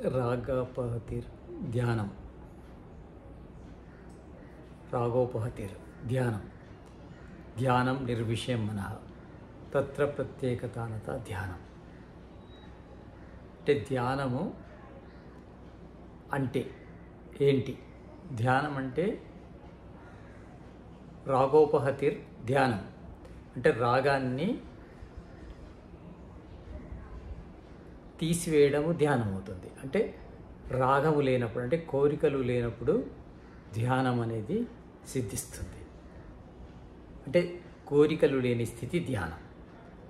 రాగోపహతిర్ ధ్యానం. రాగోపహతిర్ ధ్యానం. ధ్యానం నిర్విషయం మనః తత్ర ప్రత్యేకతానత ధ్యానం. అంటే ధ్యానము అంటే ఏంటి? ధ్యానం అంటే రాగోపహతిర్ ధ్యానం అంటే రాగాన్ని తీసివేయడము ధ్యానం అవుతుంది. అంటే రాగము లేనప్పుడు, అంటే కోరికలు లేనప్పుడు ధ్యానం అనేది సిద్ధిస్తుంది. అంటే కోరికలు లేని స్థితి ధ్యానం.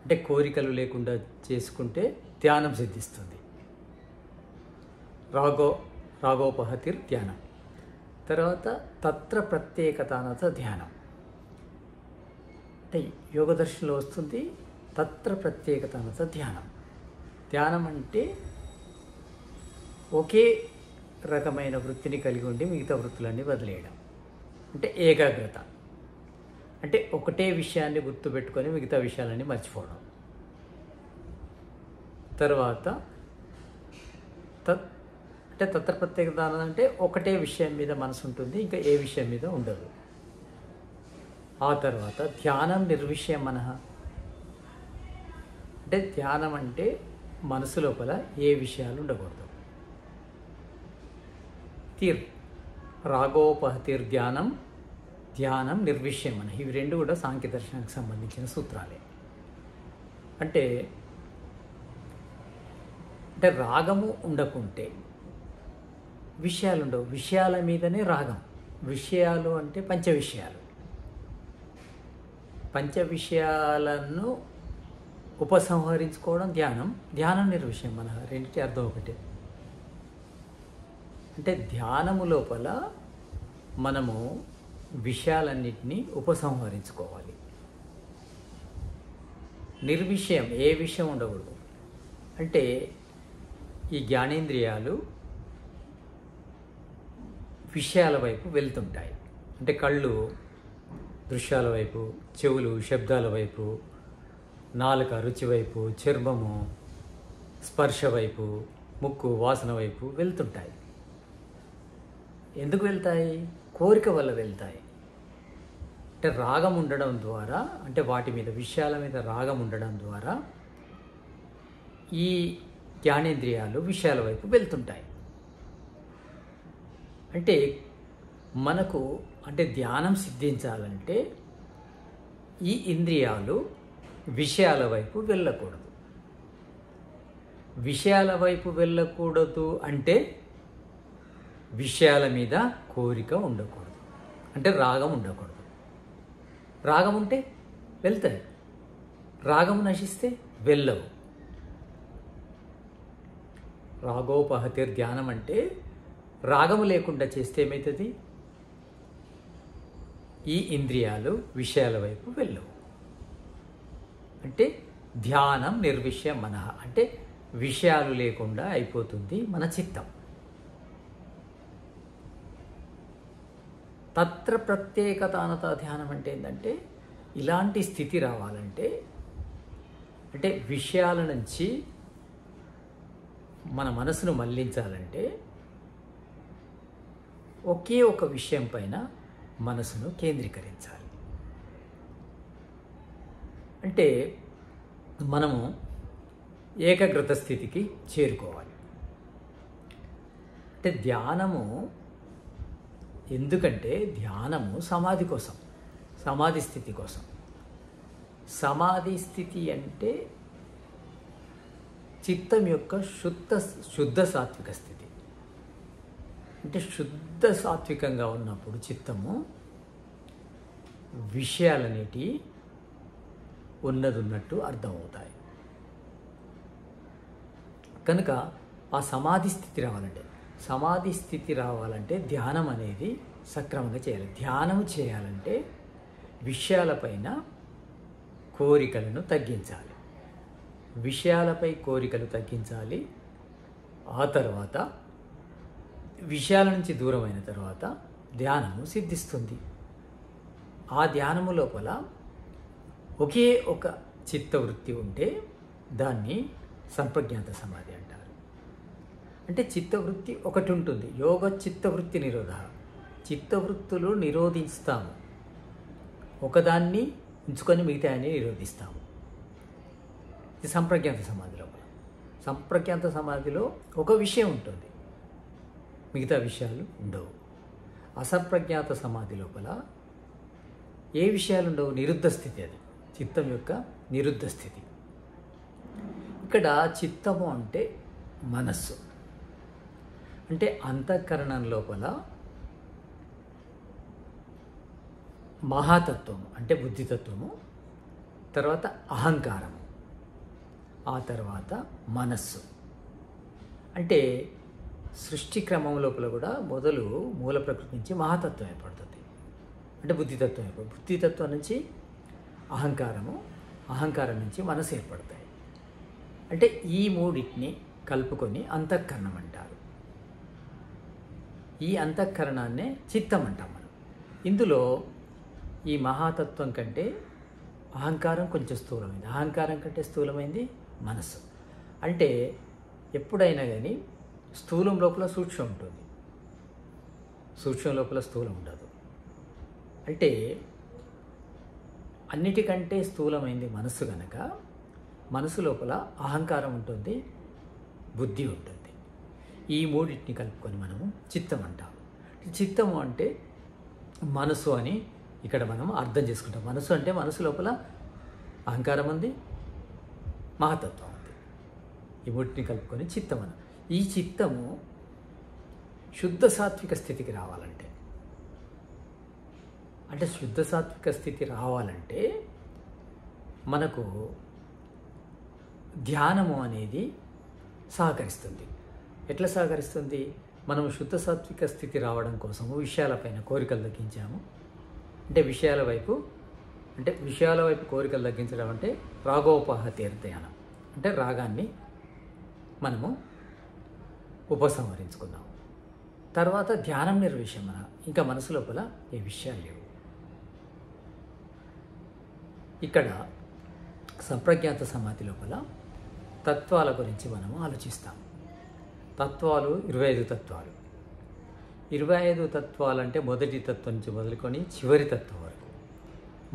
అంటే కోరికలు లేకుండా చేసుకుంటే ధ్యానం సిద్ధిస్తుంది. రాగోపహతిర్ ధ్యానం. తర్వాత తత్ర ప్రత్యేకతానత ధ్యానం. అంటే యోగ దర్శనంలో వస్తుంది తత్ర ప్రత్యేకతానత ధ్యానం. ధ్యానం అంటే ఒకే రకమైన వృత్తిని కలిగి ఉండి మిగతా వృత్తులన్నీ వదిలేయడం. అంటే ఏకాగ్రత. అంటే ఒకటే విషయాన్ని గుర్తుపెట్టుకొని మిగతా విషయాలన్నీ మర్చిపోవడం. తర్వాత అంటే తత్ర ప్రత్యేకత అంటే ఒకటే విషయం మీద మనసు ఉంటుంది, ఇంకా ఏ విషయం మీద ఉండదు. ఆ తర్వాత ధ్యానం నిర్విషయం మనః. అంటే ధ్యానం అంటే మనసు లోపల ఏ విషయాలు ఉండకూడదు. రాగోపహతిర్ ధ్యానం, ధ్యానం నిర్విషయం మనః. ఇవి రెండు కూడా సాంఖ్య దర్శనానికి సంబంధించిన సూత్రాలే. అంటే రాగము ఉండకుంటే విషయాలు ఉండవు. విషయాల మీదనే రాగం. విషయాలు అంటే పంచ విషయాలు. పంచ విషయాలను ఉపసంహరించుకోవడం ధ్యానం. ధ్యానం నిర్విషయం మన రెండింటి అర్థం ఒకటే. అంటే ధ్యానము లోపల మనము విషయాలన్నింటినీ ఉపసంహరించుకోవాలి. నిర్విషయం, ఏ విషయం ఉండకూడదు. అంటే ఈ జ్ఞానేంద్రియాలు విషయాల వైపు వెళ్తుంటాయి. అంటే కళ్ళు దృశ్యాల వైపు, చెవులు శబ్దాల వైపు, నాలుక రుచి వైపు, చర్మము స్పర్శ వైపు, ముక్కు వాసన వైపు వెళ్తుంటాయి. ఎందుకు వెళ్తాయి? కోరిక వల్ల వెళ్తాయి. అంటే రాగం ఉండడం ద్వారా, అంటే వాటి మీద విషయాల మీద రాగం ఉండడం ద్వారా ఈ జ్ఞానేంద్రియాలు విషయాల వైపు వెళ్తుంటాయి. అంటే మనకు ధ్యానం సిద్ధించాలంటే ఈ ఇంద్రియాలు విషయాల వైపు వెళ్ళకూడదు. విషయాల వైపు వెళ్ళకూడదు అంటే విషయాల మీద కోరిక ఉండకూడదు. అంటే రాగం ఉండకూడదు. రాగం ఉంటే వెళ్తాయి, రాగం నశిస్తే వెళ్ళవు. రాగోపహతిర్ ధ్యానం అంటే రాగము లేకుండా చేస్తే ఏమవుతుంది? ఈ ఇంద్రియాలు విషయాల వైపు వెళ్ళవు. అంటే ధ్యానం నిర్విషయం మనః. అంటే విషయాలు లేకుండా అయిపోతుంది మన చిత్తం. తత్ర ప్రత్యేకతానత ధ్యానం అంటే ఏంటంటే ఇలాంటి స్థితి రావాలంటే, అంటే విషయాల నుంచి మన మనసును మళ్లించాలంటే ఒకే ఒక విషయం పైన మనసును కేంద్రీకరించాలి. అంటే మనము ఏకాగ్రత స్థితికి చేరుకోవాలి. అంటే ధ్యానము ఎందుకంటే ధ్యానము సమాధి కోసం, సమాధి స్థితి కోసం. సమాధి స్థితి అంటే చిత్తం యొక్క శుద్ధ సాత్విక స్థితి. అంటే శుద్ధ సాత్వికంగా ఉన్నప్పుడు చిత్తము విషయాలనేటి ఉన్నట్టు అర్థమవుతాయి. కనుక ఆ సమాధి స్థితి రావాలంటే ధ్యానం అనేది సక్రమంగా చేయాలి. ధ్యానం చేయాలంటే విషయాలపైన కోరికలను తగ్గించాలి. విషయాలపై కోరికలు తగ్గించాలి. ఆ తర్వాత విషయాల నుంచి దూరమైన తర్వాత ధ్యానము సిద్ధిస్తుంది. ఆ ధ్యానము లోపల ఒకే ఒక చిత్తవృత్తి ఉంటే దాన్ని సంప్రజ్ఞాత సమాధి అంటారు. అంటే చిత్తవృత్తి ఒకటి ఉంటుంది. యోగ చిత్తవృత్తి నిరోధ. చిత్తవృత్తులు నిరోధిస్తాము, ఒకదాన్ని ఉంచుకొని మిగతాన్ని నిరోధిస్తాము. ఇది సంప్రజ్ఞాత సమాధి లోపల. సంప్రజ్ఞాత సమాధిలో ఒక విషయం ఉంటుంది, మిగతా విషయాలు ఉండవు. అసంప్రజ్ఞాత సమాధి లోపల ఏ విషయాలు ఉండవు, నిరుద్ధ స్థితి. అది చిత్తం యొక్క నిరుద్ధ స్థితి. ఇక్కడ చిత్తము అంటే మనస్సు, అంటే అంతఃకరణం లోపల మహాతత్వము అంటే బుద్ధితత్వము, తర్వాత అహంకారము, ఆ తర్వాత మనస్సు. అంటే సృష్టి క్రమం లోపల కూడా మొదలు మూల ప్రకృతి నుంచి మహాతత్వం ఏర్పడుతుంది, అంటే బుద్ధితత్వం ఏర్పడుతుంది. బుద్ధితత్వం నుంచి అహంకారము, అహంకారం నుంచి మనసు ఏర్పడతాయి. అంటే ఈ మూడింటిని కలుపుకొని అంతఃకరణం అంటారు. ఈ అంతఃకరణాన్నే చిత్తం అంటాం మనం. ఇందులో ఈ మహాతత్వం కంటే అహంకారం కొంచెం స్థూలమైంది, అహంకారం కంటే స్థూలమైంది మనసు. అంటే ఎప్పుడైనా కానీ స్థూలం లోపల సూక్ష్మం ఉంటుంది, సూక్ష్మం లోపల స్థూలం ఉండదు. అంటే అన్నిటికంటే స్థూలమైంది మనస్సు కనుక మనసు లోపల అహంకారం ఉంటుంది, బుద్ధి ఉంటుంది. ఈ మూడింటిని కలుపుకొని మనము చిత్తం అంటాము. చిత్తము అంటే మనసు అని ఇక్కడ మనం అర్థం చేసుకుంటాం. మనసు అంటే మనసు లోపల అహంకారం ఉంది, మహతత్వం ఉంది. ఈ మూడింటిని కలుపుకొని చిత్తం అని. ఈ చిత్తము శుద్ధ సాత్విక స్థితికి రావాలంటే, అంటే శుద్ధ సాత్విక స్థితి రావాలంటే మనకు ధ్యానము అనేది సహకరిస్తుంది. ఎట్లా సహకరిస్తుంది? మనం శుద్ధ సాత్విక స్థితి రావడం కోసము విషయాలపైన కోరికలు తగ్గించాము. అంటే విషయాల వైపు కోరికలు తగ్గించడం అంటే రాగోపహతి ధ్యానం. అంటే రాగాన్ని మనము ఉపసంహరించుకున్నాము. తర్వాత ధ్యానం నిర్విషమన, ఇంకా మనసు లోపల ఏ విషయాలు లేవు. ఇక్కడ సంప్రజ్ఞాత సమాధి లోపల తత్వాల గురించి మనము ఆలోచిస్తాము. తత్వాలు 25 తత్వాలు. 25 తత్వాలు అంటే మొదటి తత్వం నుంచి మొదలుకొని చివరి తత్వం వరకు.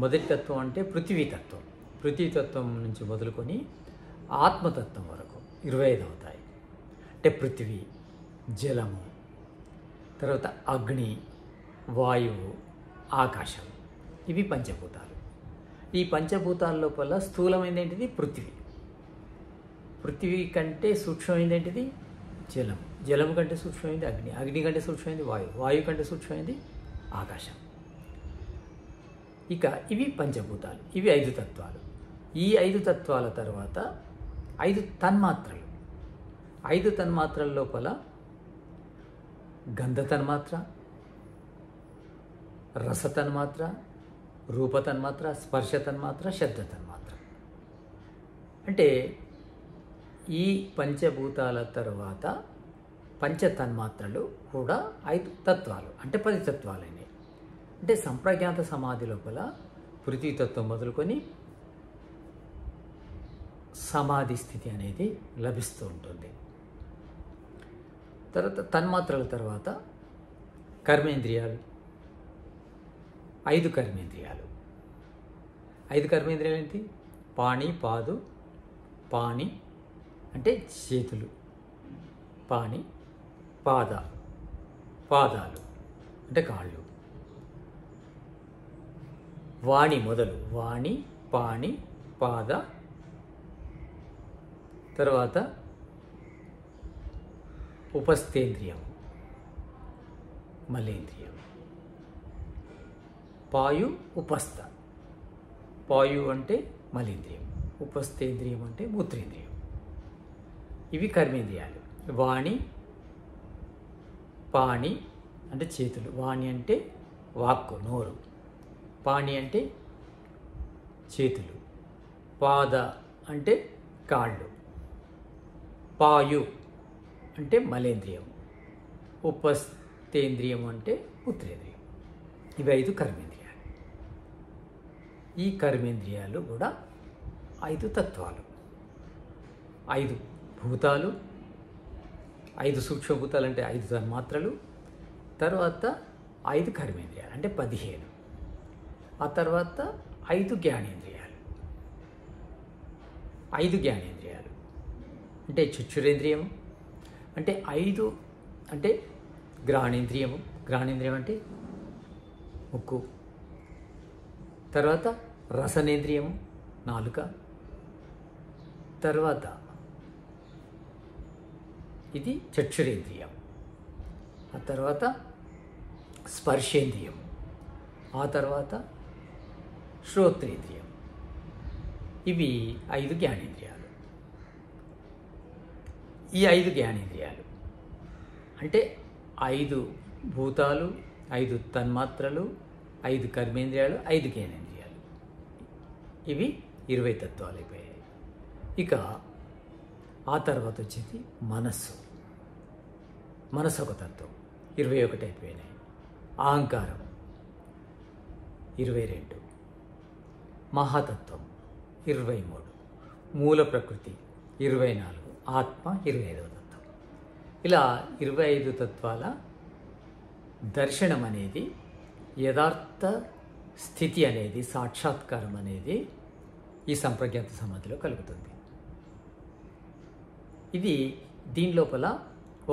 మొదటి తత్వం అంటే పృథివీతత్వం, పృథ్వీతత్వం నుంచి మొదలుకొని ఆత్మతత్వం వరకు 25 అవుతాయి. అంటే పృథివీ, జలము, తర్వాత అగ్ని, వాయువు, ఆకాశం, ఇవి పంచభూతాలు. ఈ పంచభూతాల లోపల స్థూలమైనది ఏంటిది? పృథివీ. పృథివీ కంటే సూక్ష్మమైనది ఏంటిది? జలం. జలము కంటే సూక్ష్మమైంది అగ్ని. అగ్ని కంటే సూక్ష్మమైంది వాయువు. వాయువు కంటే సూక్ష్మమైంది ఆకాశం. ఇక ఇవి పంచభూతాలు. ఇవి 5 తత్వాలు. ఈ 5 తత్వాల తర్వాత 5 తన్మాత్రలు. 5 తన్మాత్రల లోపల గంధ తన్మాత్ర, రస తన్మాత్ర, రూప తన్మాత్ర, స్పర్శ తన్మాత్ర, శబ్ద తన్మాత్ర. అంటే ఈ పంచభూతాల తర్వాత పంచతన్మాత్రలు కూడా 5 తత్వాలు, అంటే 10 తత్వాలైనవి. అంటే సంప్రజ్ఞాత సమాధి లోపల పృథ్వీతత్వం మొదలుకొని సమాధి స్థితి అనేది లభిస్తూ ఉంటుంది. తర్వాత తన్మాత్రల తర్వాత కర్మేంద్రియాలు, 5 కర్మేంద్రియాలు. 5 కర్మేంద్రియాలు ఏంటి? పాణి, పాదు. పాణి అంటే చేతులు, పాణి. పాదాలు అంటే కాళ్ళు. వాణి మొదలు, వాణి, పాణి, పాద. తర్వాత ఉపస్థేంద్రియం, మలేంద్రియం. పాయు, ఉపస్థ. పాయు అంటే మలేంద్రియం, ఉపస్థేంద్రియం అంటే మూత్రేంద్రియం. ఇవి కర్మేంద్రియాలు. వాణి, పాణి అంటే చేతులు. వాణి అంటే వాక్కు, నోరు. పాణి అంటే చేతులు. పాద అంటే కాళ్ళు. పాయు అంటే మలేంద్రియం. ఉపస్థేంద్రియం అంటే మూత్రేంద్రియం. ఇవి 5 కర్మేంద్రియాలు. ఈ కర్మేంద్రియాలు కూడా 5 తత్వాలు. 5 భూతాలు, 5 సూక్ష్మభూతాలు అంటే 5 తన్మాత్రలు, తర్వాత 5 కర్మేంద్రియాలు అంటే 15, ఆ తర్వాత 5 జ్ఞానేంద్రియాలు. 5 జ్ఞానేంద్రియాలు అంటే చక్షురేంద్రియము అంటే 5 అంటే గ్రహణేంద్రియము, గ్రహణేంద్రియం అంటే ముక్కు, తర్వాత రసనేంద్రియము నాలుక, తర్వాత ఇది చక్షురేంద్రియం, ఆ తర్వాత స్పర్శేంద్రియం, ఆ తర్వాత శ్రోత్రేంద్రియం. ఇవి 5 జ్ఞానేంద్రియాలు. ఈ 5 జ్ఞానేంద్రియాలు అంటే 5 భూతాలు, 5 తన్మాత్రలు, 5 కర్మేంద్రియాలు, 5 జ్ఞానేంద్రియాలు. ఇవి 20 తత్వాలు అయిపోయాయి. ఇక ఆ తర్వాత వచ్చేది మనస్సు. మనస్సు ఒక తత్వం, 21 అయిపోయినాయి. అహంకారం 22, మహాతత్వం 23, మూల ప్రకృతి 24, ఆత్మ 25వ తత్వం. ఇలా 25 తత్వాల దర్శనం అనేది, యథార్థ స్థితి అనేది, సాక్షాత్కారం అనేది ఈ సంప్రజ్ఞాత సమాధిలో కలుగుతుంది. ఇది దీని లోపల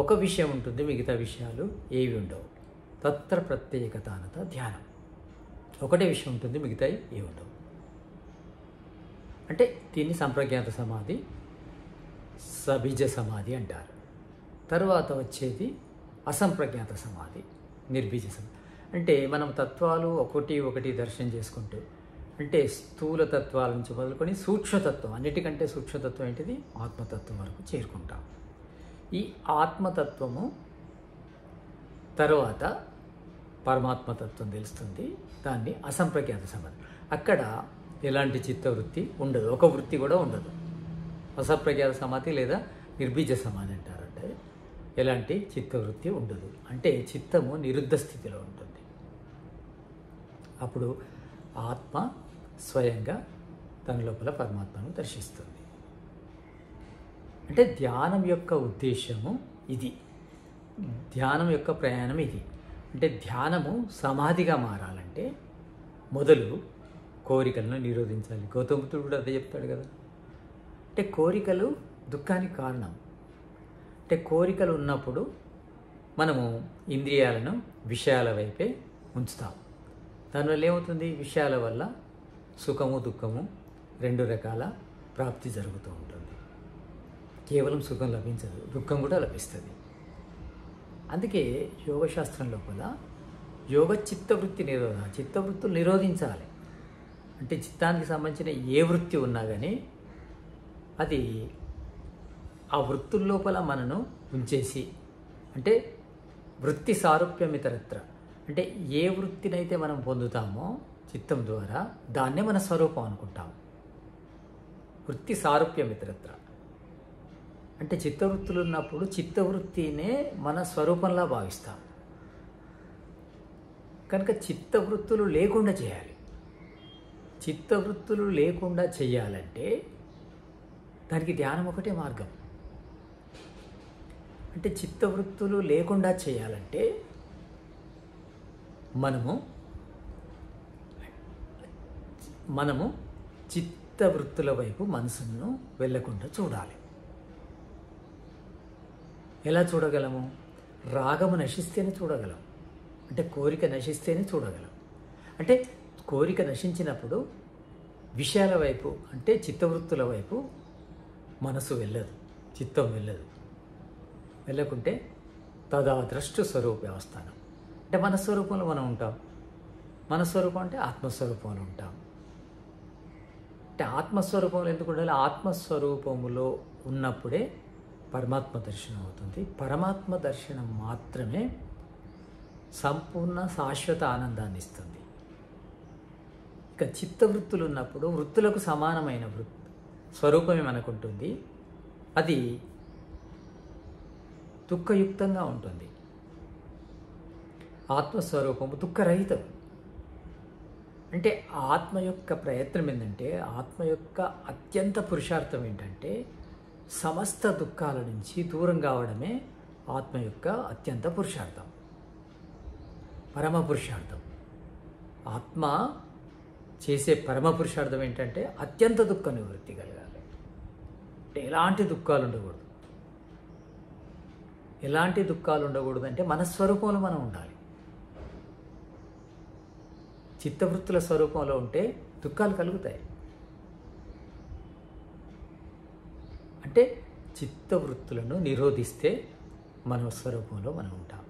ఒక విషయం ఉంటుంది, మిగతా విషయాలు ఏవి ఉండవు. తత్ర ప్రత్యేకతానత ధ్యానం. ఒకటే విషయం ఉంటుంది, మిగతాయి ఏవి ఉండవు. అంటే దీన్ని సంప్రజ్ఞాత సమాధి, సబీజ సమాధి అంటారు. తరువాత వచ్చేది అసంప్రజ్ఞాత సమాధి, నిర్బీజ సమాధి. అంటే మనం తత్వాలు ఒకటి దర్శనం చేసుకుంటూ, అంటే స్థూల తత్వాల నుంచి మొదలుకొని సూక్ష్మతత్వం, అన్నిటికంటే సూక్ష్మతత్వం ఏంటిది, ఆత్మతత్వం వరకు చేరుకుంటాం. ఈ ఆత్మతత్వము తర్వాత పరమాత్మతత్వం తెలుస్తుంది, దాన్ని అసంప్రజ్ఞాత సమాధి. అక్కడ ఎలాంటి చిత్తవృత్తి ఉండదు, ఒక వృత్తి కూడా ఉండదు. అసంప్రజ్ఞాత సమాధి లేదా నిర్బీజ సమాధి అంటారంటే ఎలాంటి చిత్తవృత్తి ఉండదు, అంటే చిత్తము నిరుద్ధ స్థితిలో ఉంటుంది. అప్పుడు ఆత్మ స్వయంగా తన లోపల పరమాత్మను దర్శిస్తుంది. అంటే ధ్యానం యొక్క ఉద్దేశము ఇది, ధ్యానం యొక్క ప్రయాణం ఇది. అంటే ధ్యానము సమాధిగా మారాలంటే మొదలు కోరికలను నిరోధించాలి. గౌతమ బుద్ధుడు కూడా అదే చెప్తాడు కదా. అంటే కోరికలు దుఃఖానికి కారణం. అంటే కోరికలు ఉన్నప్పుడు మనము ఇంద్రియాలను విషయాల వైపే ఉంచుతాం. దానివల్ల ఏమవుతుంది, విషయాల వల్ల సుఖము దుఃఖము 2 రకాల ప్రాప్తి జరుగుతూ ఉంటుంది. కేవలం సుఖం లభించదు, దుఃఖం కూడా లభిస్తుంది. అందుకే యోగశాస్త్రం లోపల యోగ చిత్తవృత్తి నిరోధన, చిత్తవృత్తులు నిరోధించాలి. అంటే చిత్తానికి సంబంధించిన ఏ వృత్తి ఉన్నా కానీ అది ఆ వృత్తుల లోపల మనను ఉంచేసి, అంటే వృత్తి సారూప్యం ఇతరత్ర, అంటే ఏ వృత్తినైతే మనం పొందుతామో చిత్తం ద్వారా దాన్నే మన స్వరూపం అనుకుంటాం. వృత్తి సారూప్యం ఇతరత్ర అంటే చిత్తవృత్తులు ఉన్నప్పుడు చిత్తవృత్తినే మన స్వరూపంలా భావిస్తాం. కనుక చిత్తవృత్తులు లేకుండా చేయాలి. చిత్తవృత్తులు లేకుండా చేయాలంటే దానికి ధ్యానం ఒకటే మార్గం. అంటే చిత్తవృత్తులు లేకుండా చేయాలంటే మనము చిత్తవృత్తుల వైపు మనసును వెళ్ళకుండా చూడాలి. ఎలా చూడగలము? రాగము నశిస్తేనే చూడగలం, అంటే కోరిక నశిస్తేనే చూడగలం. అంటే కోరిక నశించినప్పుడు విషయాల వైపు, అంటే చిత్తవృత్తుల వైపు మనసు వెళ్ళదు, చిత్తం వెళ్ళదు. వెళ్ళకుంటే తదా ద్రష్టు స్వరూప వ్యవస్థానం, అంటే మన స్వరూపంలో మనం ఉంటాం. మన స్వరూపం అంటే ఆత్మస్వరూపంలో ఉంటాం. అంటే ఆత్మస్వరూపంలో ఎందుకు ఉండాలి? ఆత్మస్వరూపములో ఉన్నప్పుడే పరమాత్మ దర్శనం అవుతుంది. పరమాత్మ దర్శనం మాత్రమే సంపూర్ణ శాశ్వత ఆనందాన్ని ఇస్తుంది. ఇక చిత్తవృత్తులు ఉన్నప్పుడు వృత్తులకు సమానమైన స్వరూపమే మనకుంటుంది. అది దుఃఖయుక్తంగా ఉంటుంది. ఆత్మస్వరూపము దుఃఖరహితం. అంటే ఆత్మ యొక్క ప్రయత్నం ఏంటంటే, ఆత్మ యొక్క అత్యంత పురుషార్థం ఏంటంటే సమస్త దుఃఖాల నుంచి దూరం కావడమే ఆత్మ యొక్క అత్యంత పురుషార్థం, పరమ పురుషార్థం. ఆత్మ చేసే పరమ పురుషార్థం ఏంటంటే అత్యంత దుఃఖ నివృత్తి కలగాలి. అంటే ఎలాంటి దుఃఖాలు ఉండకూడదు. ఎలాంటి దుఃఖాలు ఉండకూడదు అంటే మన స్వరూపంలో మనం ఉండాలి. చిత్తవృత్తుల స్వరూపంలో ఉంటే దుఃఖాలు కలుగుతాయి. అంటే చిత్తవృత్తులను నిరోధిస్తే మన స్వరూపంలో మనం ఉంటాం.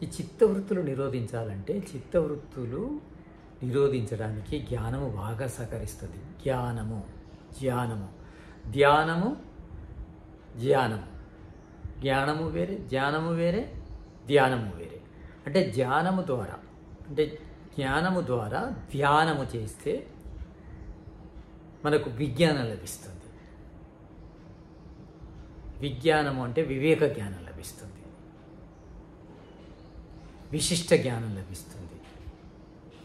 ఈ చిత్తవృత్తులు నిరోధించాలంటే చిత్తవృత్తులు నిరోధించడానికి జ్ఞానము బాగా సహకరిస్తుంది. జ్ఞానము ధ్యానము, ధ్యానము ధ్యానము, జ్ఞానము వేరే, ధ్యానము వేరే, ధ్యానము వేరే. అంటే ధ్యానము ద్వారా, అంటే జ్ఞానము ద్వారా ధ్యానము చేస్తే మనకు విజ్ఞానం లభిస్తుంది. విజ్ఞానము అంటే వివేక జ్ఞానం లభిస్తుంది, విశిష్ట జ్ఞానం లభిస్తుంది,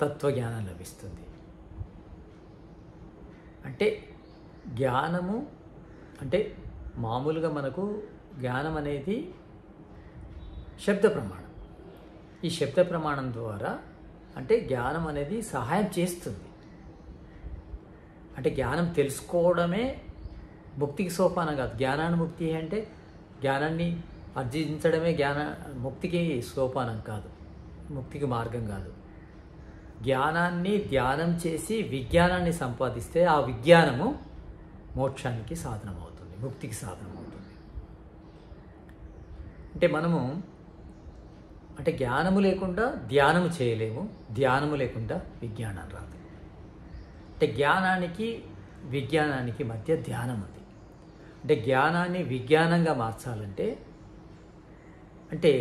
తత్వజ్ఞానం లభిస్తుంది. అంటే జ్ఞానము అంటే మామూలుగా మనకు జ్ఞానం అనేది శబ్ద ప్రమాణం. ఈ శబ్ద ప్రమాణం ద్వారా అంటే జ్ఞానం అనేది సహాయం చేస్తుంది. అంటే జ్ఞానం తెలుసుకోవడమే ముక్తికి సోపానం కాదు. జ్ఞానానుముక్తి అంటే జ్ఞానాన్ని ఆర్జించడమే ముక్తికి సోపానం కాదు, ముక్తికి మార్గం కాదు. జ్ఞానాన్ని ధ్యానం చేసి విజ్ఞానాన్ని సంపాదిస్తే ఆ విజ్ఞానము మోక్షానికి సాధనం అవుతుంది, ముక్తికి సాధనం అవుతుంది. అంటే మనము అంటే జ్ఞానము లేకుండా ధ్యానము చేయలేము, ధ్యానము లేకుండా విజ్ఞానం రాదు. అంటే జ్ఞానానికి విజ్ఞానానికి మధ్య ధ్యానం ఉంది. అంటే జ్ఞానాన్ని విజ్ఞానంగా మార్చాలంటే అంటే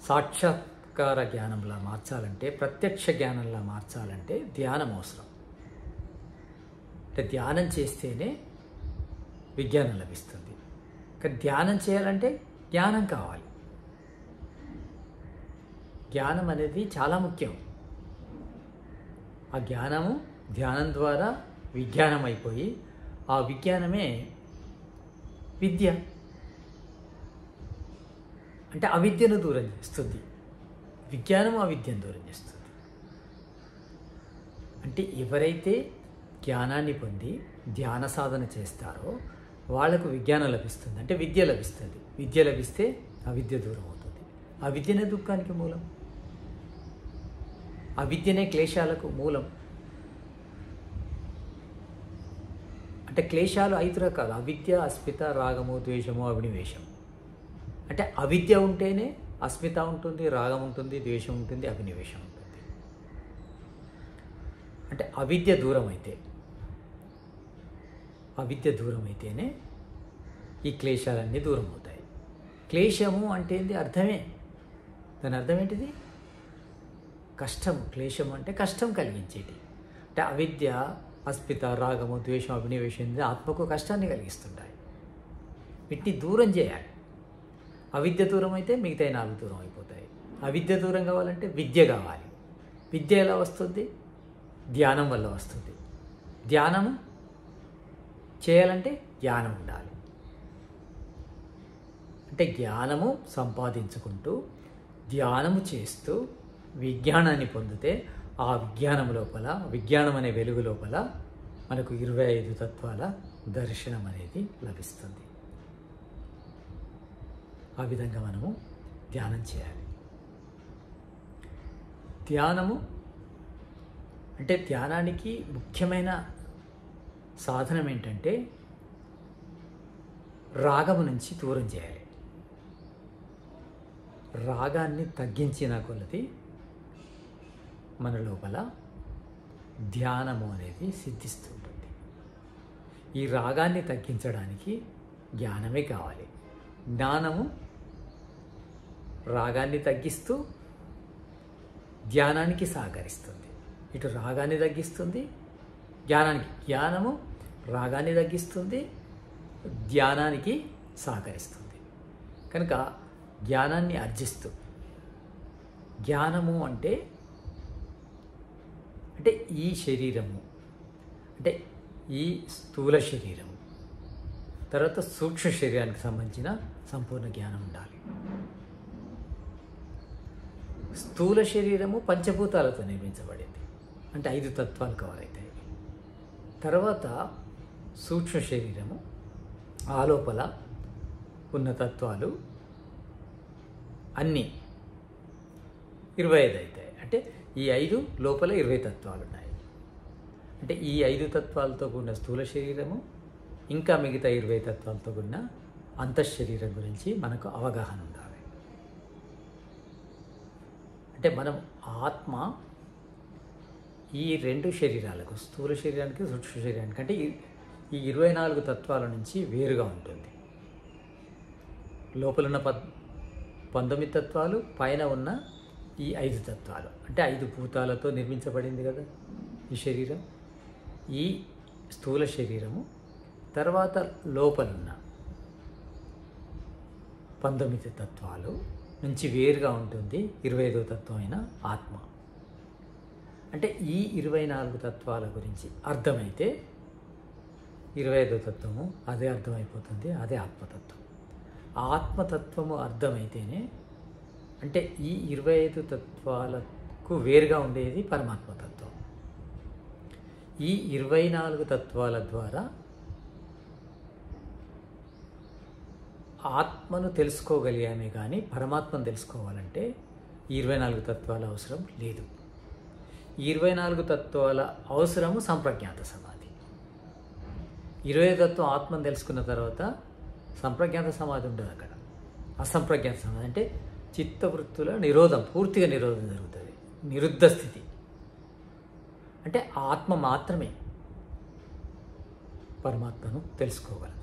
సాక్షాత్కార జ్ఞానంలా మార్చాలంటే, ప్రత్యక్ష జ్ఞానంలా మార్చాలంటే ధ్యానం అవసరం. అంటే ధ్యానం చేస్తేనే విజ్ఞానం లభిస్తుంది. కానీ ధ్యానం చేయాలంటే జ్ఞానం కావాలి. జ్ఞానం అనేది చాలా ముఖ్యం. ఆ జ్ఞానము ధ్యానం ద్వారా విజ్ఞానం అయిపోయి ఆ విజ్ఞానమే విద్య. అంటే అవిద్యను దూరం చేస్తుంది. విజ్ఞానం అవిద్యను దూరం చేస్తుంది. అంటే ఎవరైతే జ్ఞానాన్ని పొంది ధ్యాన సాధన చేస్తారో వాళ్లకు విజ్ఞానం లభిస్తుంది, అంటే విద్య లభిస్తుంది. విద్య లభిస్తే అవిద్య దూరం అవుతుంది. అవిద్యనే దుఃఖానికి మూలం, అవిద్యనే క్లేశాలకు మూలం. అంటే క్లేశాలు 5 రకాలు: అవిద్య, అస్మిత, రాగము, ద్వేషము, అభినివేశం. అంటే అవిద్య ఉంటేనే అస్మిత ఉంటుంది, రాగం ఉంటుంది, ద్వేషం ఉంటుంది, అభినివేశం ఉంటుంది. అంటే అవిద్య దూరం అయితేనే ఈ క్లేశాలన్నీ దూరం అవుతాయి. క్లేశము అంటే ఏంటి? అర్థమే. దాని అర్థం ఏంటిది? కష్టం. క్లేశం అంటే కష్టం కలిగించేటి. అంటే అవిద్య, అస్మిత, రాగము, ద్వేషం, అభినివేశం ఆత్మకు కష్టాన్ని కలిగిస్తుంటాయి. వీటిని దూరం చేయాలి. అవిద్య దూరం అయితే మిగతా 4 దూరం అయిపోతాయి. అవిద్య దూరం కావాలంటే విద్య కావాలి. విద్య ఎలా వస్తుంది? ధ్యానం వల్ల వస్తుంది. ధ్యానము చేయాలంటే జ్ఞానం ఉండాలి. అంటే జ్ఞానము సంపాదించుకుంటూ ధ్యానము చేస్తూ విజ్ఞానాన్ని పొందితే ఆ విజ్ఞానం లోపల, విజ్ఞానం అనే వెలుగు లోపల మనకు 25 తత్వాల దర్శనం అనేది లభిస్తుంది. ఆ విధంగా మనము ధ్యానం చేయాలి. ధ్యానము అంటే ధ్యానానికి ముఖ్యమైన సాధనం ఏంటంటే రాగము నుంచి దూరం చేయాలి. రాగాన్ని తగ్గించిన కొలది మన లోపల ధ్యానము అనేది సిద్ధిస్తుంటుంది. ఈ రాగాన్ని తగ్గించడానికి జ్ఞానమే కావాలి. జ్ఞానము రాగాన్ని తగ్గిస్తూ ధ్యానానికి సహకరిస్తుంది. ఇటు రాగాన్ని తగ్గిస్తుంది, జ్ఞానము రాగాన్ని తగ్గిస్తుంది, ధ్యానానికి సహకరిస్తుంది. కనుక జ్ఞానాన్ని ఆర్జిస్తూ, జ్ఞానము అంటే ఈ శరీరము, అంటే ఈ స్థూల శరీరం, తర్వాత సూక్ష్మ శరీరానికి సంబంధించిన సంపూర్ణ జ్ఞానం ఉండాలి. స్థూల శరీరము పంచభూతాలతో నిర్మించబడింది, అంటే 5 తత్వాలు కవర్ అవుతాయి. తర్వాత సూక్ష్మ శరీరము, ఆ లోపల ఉన్న తత్వాలు అన్నీ 25 అవుతాయి. అంటే ఈ 5 లోపల 20 తత్వాలు ఉన్నాయి. అంటే ఈ 5 తత్వాలతో కూడిన స్థూల శరీరము, ఇంకా మిగతా 20 తత్వాలతో కూడిన అంతఃశరీరం గురించి మనకు అవగాహన ఉండాలి. అంటే మనం ఆత్మ ఈ 2 శరీరాలకు, స్థూల శరీరానికి సూక్ష్మ శరీరానికి, అంటే ఈ 24 తత్వాల నుంచి వేరుగా ఉంటుంది. లోపల ఉన్న 19 తత్వాలు, పైన ఉన్న ఈ 5 తత్వాలు, అంటే 5 భూతాలతో నిర్మించబడింది కదా ఈ శరీరం. ఈ స్థూల శరీరము తర్వాత లోపలున్న 19 తత్వాలు నుంచి వేరుగా ఉంటుంది 25వ తత్వమైన ఆత్మ. అంటే ఈ 24 తత్వాల గురించి అర్థమైతే 25వ తత్వము అదే అర్థమైపోతుంది, అదే ఆత్మతత్వం. ఆత్మతత్వము అర్థమైతేనే, అంటే ఈ 25 తత్వాలకు వేరుగా ఉండేది పరమాత్మతత్వం. ఈ 24 తత్వాల ద్వారా ఆత్మను తెలుసుకోగలిగామే కానీ పరమాత్మను తెలుసుకోవాలంటే ఈ 24 తత్వాల అవసరం లేదు. ఈ 24 తత్వాల అవసరము సంప్రజ్ఞాత సమాధి. 25 తత్వం ఆత్మను తెలుసుకున్న తర్వాత సంప్రజ్ఞాత సమాధి ఉండదు అక్కడ. అసంప్రజ్ఞాత సమాధి అంటే చిత్తవృత్తుల నిరోధం, పూర్తిగా నిరోధం జరుగుతుంది, నిరుద్ధ స్థితి. అంటే ఆత్మ మాత్రమే పరమాత్మను తెలుసుకోగలదు.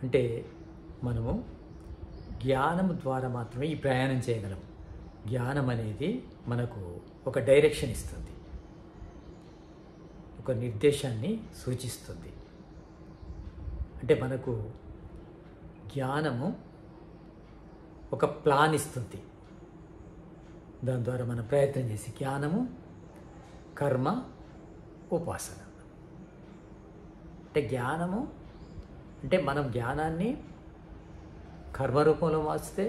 అంటే మనము జ్ఞానం ద్వారా మాత్రమే ఈ ప్రయాణం చేయగలం. జ్ఞానం అనేది మనకు ఒక డైరెక్షన్ ఇస్తుంది, ఒక నిర్దేశాన్ని సూచిస్తుంది. అంటే మనకు జ్ఞానము ఒక ప్లాన్ ఇస్తుంది. దాని ద్వారా మనం ప్రయత్నం చేసి, జ్ఞానము, కర్మ, ఉపాసన. అంటే జ్ఞానము అంటే మనం జ్ఞానాన్ని కర్మరూపంలో మార్చితే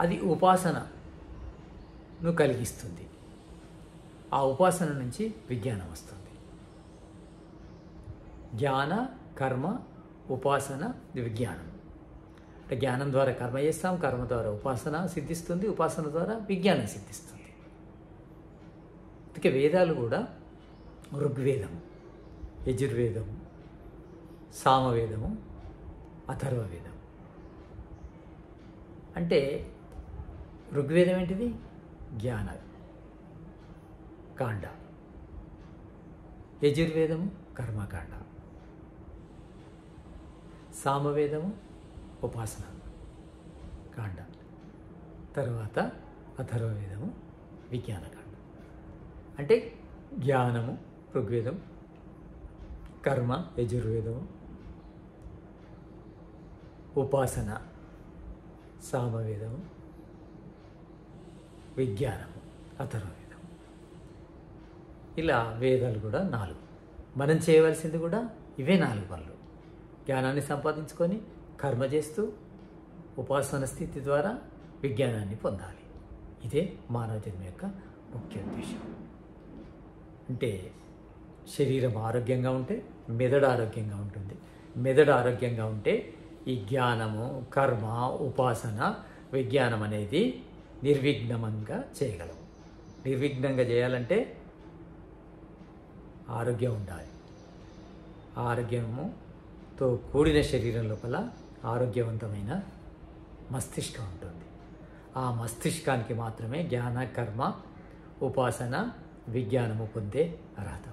అది ఉపాసనను కలిగిస్తుంది. ఆ ఉపాసన నుంచి విజ్ఞానం వస్తుంది. జ్ఞాన, కర్మ, ఉపాసన, విజ్ఞానం. అంటే జ్ఞానం ద్వారా కర్మ చేస్తాం, కర్మ ద్వారా ఉపాసన సిద్ధిస్తుంది, ఉపాసన ద్వారా విజ్ఞానం సిద్ధిస్తుంది. అందుకే వేదాలు కూడా ఋగ్వేదము, యజుర్వేదము, సామవేదము, అథర్వవేదం. అంటే ఋగ్వేదం ఏంటిది? జ్ఞాన కాండ. యజుర్వేదము కర్మకాండ. సామవేదము ఉపాసన కాండ. తర్వాత అథర్వవేదము విజ్ఞానకాండ. అంటే జ్ఞానము ఋగ్వేదం, కర్మ యజుర్వేదము, ఉపాసన సామవేదము, విజ్ఞానము అథర్వవేదం. ఇలా వేదాలు కూడా 4. మనం చేయవలసింది కూడా ఇవే 4 పనులు. జ్ఞానాన్ని సంపాదించుకొని కర్మ చేస్తూ ఉపాసన స్థితి ద్వారా విజ్ఞానాన్ని పొందాలి. ఇదే మానవ జన్మ యొక్క ముఖ్య ఉద్దేశం. అంటే శరీరం ఆరోగ్యంగా ఉంటే మెదడు ఆరోగ్యంగా ఉంటుంది. మెదడు ఆరోగ్యంగా ఉంటే ఈ జ్ఞానము, కర్మ, ఉపాసన, విజ్ఞానం అనేది నిర్విఘ్నంగా చేయగలము. నిర్విఘ్నంగా చేయాలంటే ఆరోగ్యం ఉండాలి. ఆరోగ్యముతో కూడిన శరీరం లోపల ఆరోగ్యవంతమైన మస్తిష్కం ఉంటుంది. ఆ మస్తిష్కానికి మాత్రమే జ్ఞాన, కర్మ, ఉపాసన, విజ్ఞానము పొందే అర్హత.